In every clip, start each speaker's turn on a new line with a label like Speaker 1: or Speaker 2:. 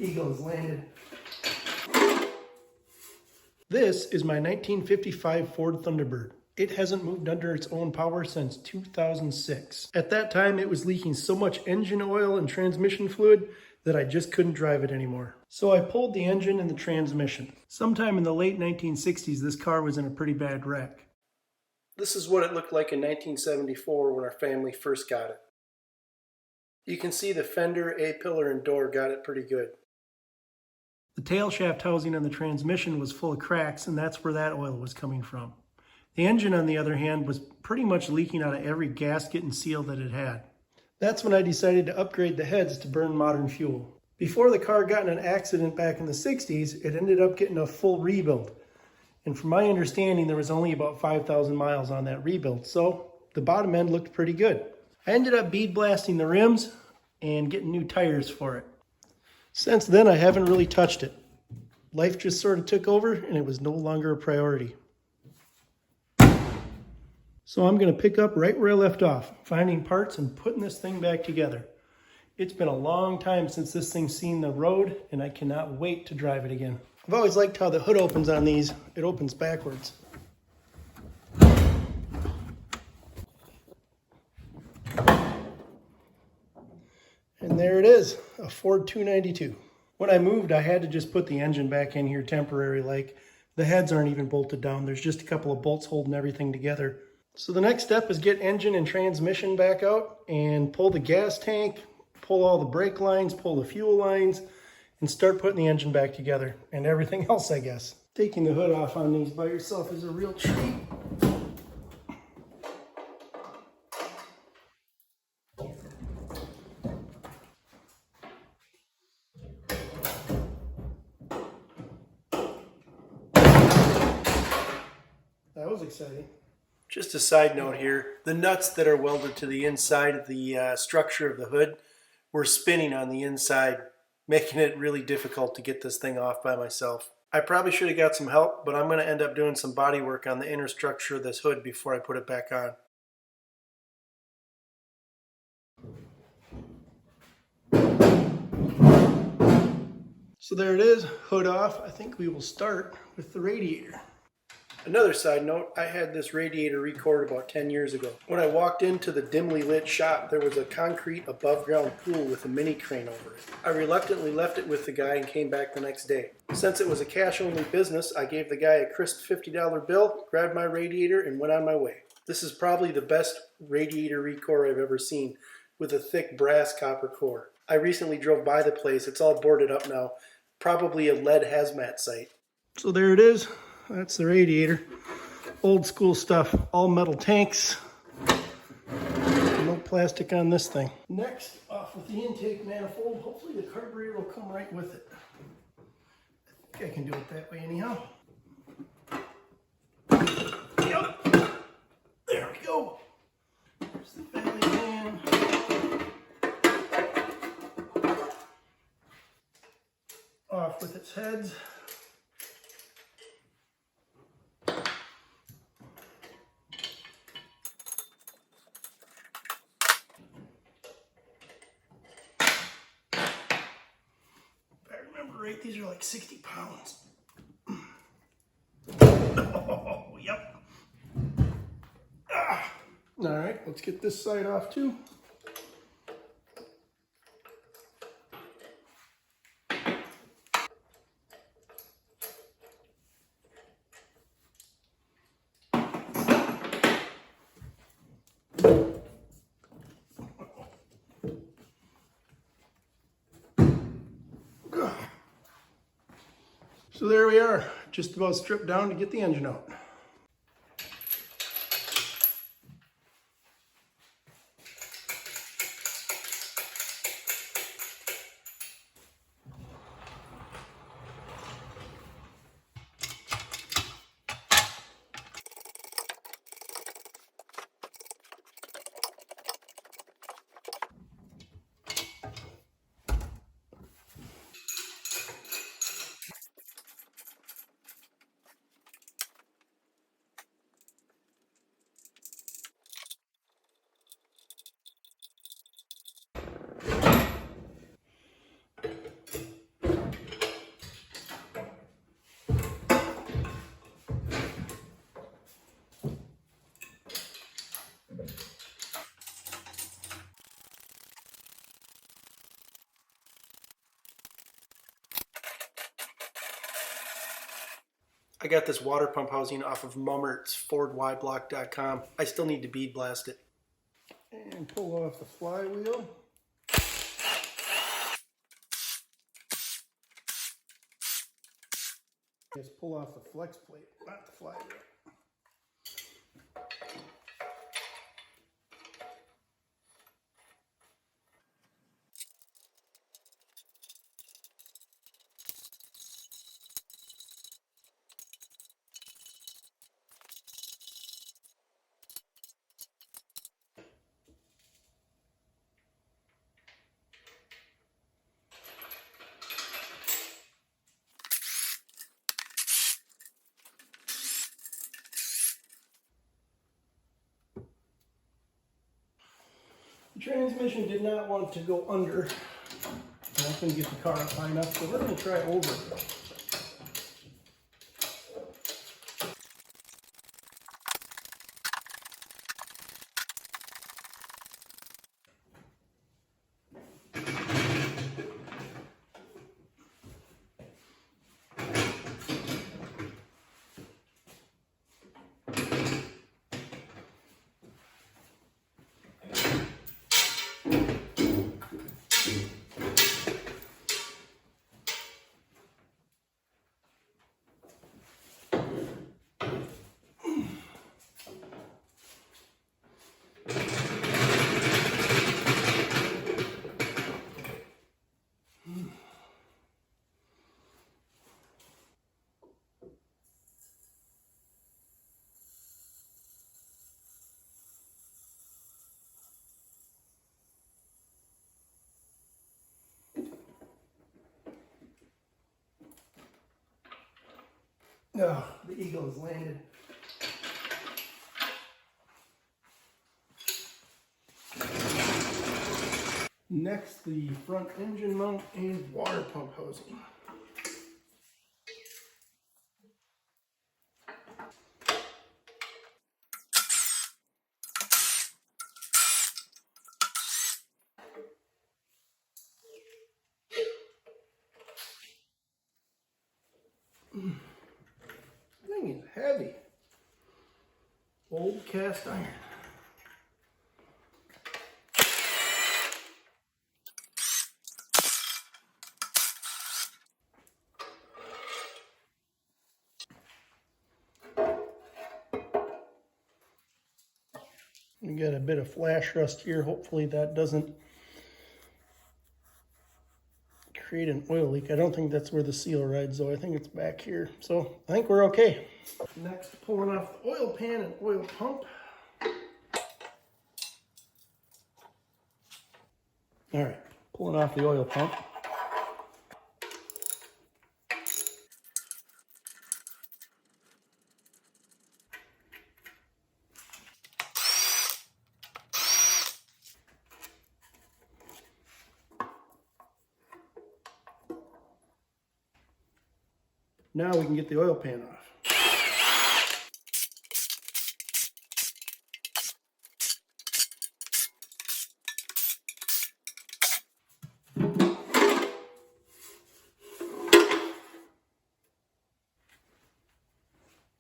Speaker 1: Eagle has landed. This is my 1955 Ford Thunderbird. It hasn't moved under its own power since 2006. At that time, it was leaking so much engine oil and transmission fluid that I just couldn't drive it anymore. So I pulled the engine and the transmission. Sometime in the late 1960s, this car was in a pretty bad wreck. This is what it looked like in 1974 when our family first got it. You can see the fender, A-pillar, and door got it pretty good. The tail shaft housing on the transmission was full of cracks, and that's where that oil was coming from. The engine, on the other hand, was pretty much leaking out of every gasket and seal that it had. That's when I decided to upgrade the heads to burn modern fuel. Before the car got in an accident back in the 60s, it ended up getting a full rebuild. And from my understanding, there was only about 5,000 miles on that rebuild, so the bottom end looked pretty good. I ended up bead blasting the rims and getting new tires for it. Since then, I haven't really touched it. Life just sort of took over and it was no longer a priority. So I'm going to pick up right where I left off, finding parts and putting this thing back together. It's been a long time since this thing's seen the road and I cannot wait to drive it again. I've always liked how the hood opens on these. It opens backwards. And there it is, a Ford 292. When I moved, I had to just put the engine back in here temporary, like the heads aren't even bolted down. There's just a couple of bolts holding everything together. So the next step is get engine and transmission back out and pull the gas tank, pull all the brake lines, pull the fuel lines, and start putting the engine back together and everything else, I guess. Taking the hood off on these by yourself is a real treat. That was exciting. Just a side note here, the nuts that are welded to the inside of the structure of the hood were spinning on the inside, making it really difficult to get this thing off by myself. I probably should have got some help, but I'm going to end up doing some body work on the inner structure of this hood before I put it back on. So there it is, hood off. I think we will start with the radiator. Another side note, I had this radiator record about 10 years ago. When I walked into the dimly lit shop, there was a concrete above ground pool with a mini crane over it. I reluctantly left it with the guy and came back the next day. Since it was a cash only business, I gave the guy a crisp $50 bill, grabbed my radiator, and went on my way. This is probably the best radiator recore I've ever seen, with a thick brass copper core. I recently drove by the place. It's all boarded up now. Probably a lead hazmat site. So there it is. That's the radiator. Old school stuff. All metal tanks. No plastic on this thing. Next, off with the intake manifold. Hopefully the carburetor will come right with it. I think I can do it that way anyhow. Yep. There we go. There's the valley fan. Off with its heads. Right, these are like 60 pounds. Oh, yep. Ah. All right, let's get this side off too. So there we are, just about stripped down to get the engine out. I got this water pump housing off of Mummert's FordYBlock.com. I still need to bead blast it. And pull off the flywheel. Just pull off the flex plate, not the flywheel. The transmission did not want to go under. I couldn't get the car up high enough, so we're going to try over. Oh, the Eagle has landed. Next, the front engine mount and water pump housing. Thing is heavy. Old cast iron. We got a bit of flash rust here. Hopefully that doesn't create an oil leak. I don't think that's where the seal rides though. I think it's back here. So I think we're okay. Next, pulling off the oil pan and oil pump. All right, pulling off the oil pump. Now we can get the oil pan off.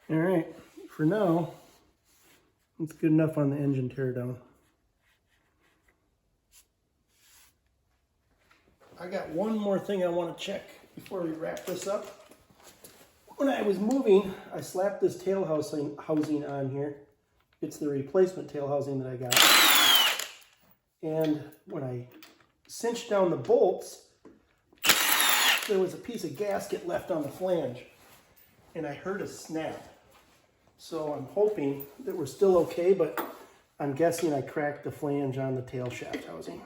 Speaker 1: All right, for now, it's good enough on the engine teardown. I got one more thing I want to check before we wrap this up. When I was moving, I slapped this tail housing on here. It's the replacement tail housing that I got. And when I cinched down the bolts, there was a piece of gasket left on the flange. And I heard a snap. So I'm hoping that we're still okay, but I'm guessing I cracked the flange on the tail shaft housing.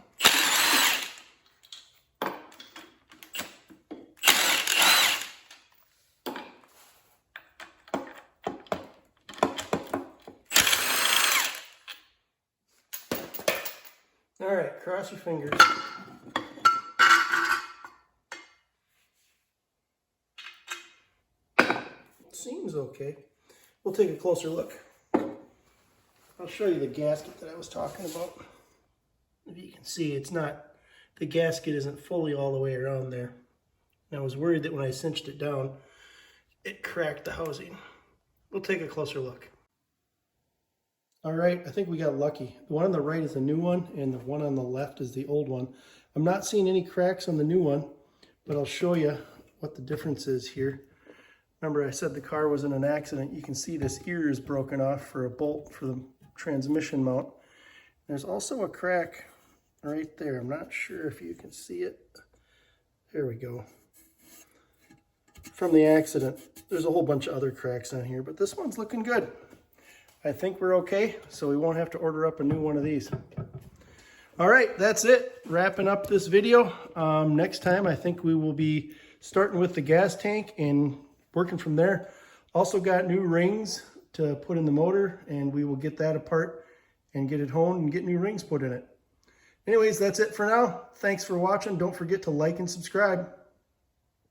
Speaker 1: All right, cross your fingers. Seems okay. We'll take a closer look. I'll show you the gasket that I was talking about. If you can see, it's not, the gasket isn't fully all the way around there. And I was worried that when I cinched it down, it cracked the housing. We'll take a closer look. All right, I think we got lucky. The one on the right is a new one, and the one on the left is the old one. I'm not seeing any cracks on the new one, but I'll show you what the difference is here. Remember, I said the car was in an accident. You can see this ear is broken off for a bolt for the transmission mount. There's also a crack right there. I'm not sure if you can see it. There we go. From the accident. There's a whole bunch of other cracks on here, but this one's looking good. I think we're okay, so we won't have to order up a new one of these. All right, that's it. Wrapping up this video. Next time, I think we will be starting with the gas tank and working from there. Also got new rings to put in the motor, and we will get that apart and get it honed and get new rings put in it. Anyways, that's it for now. Thanks for watching. Don't forget to like and subscribe.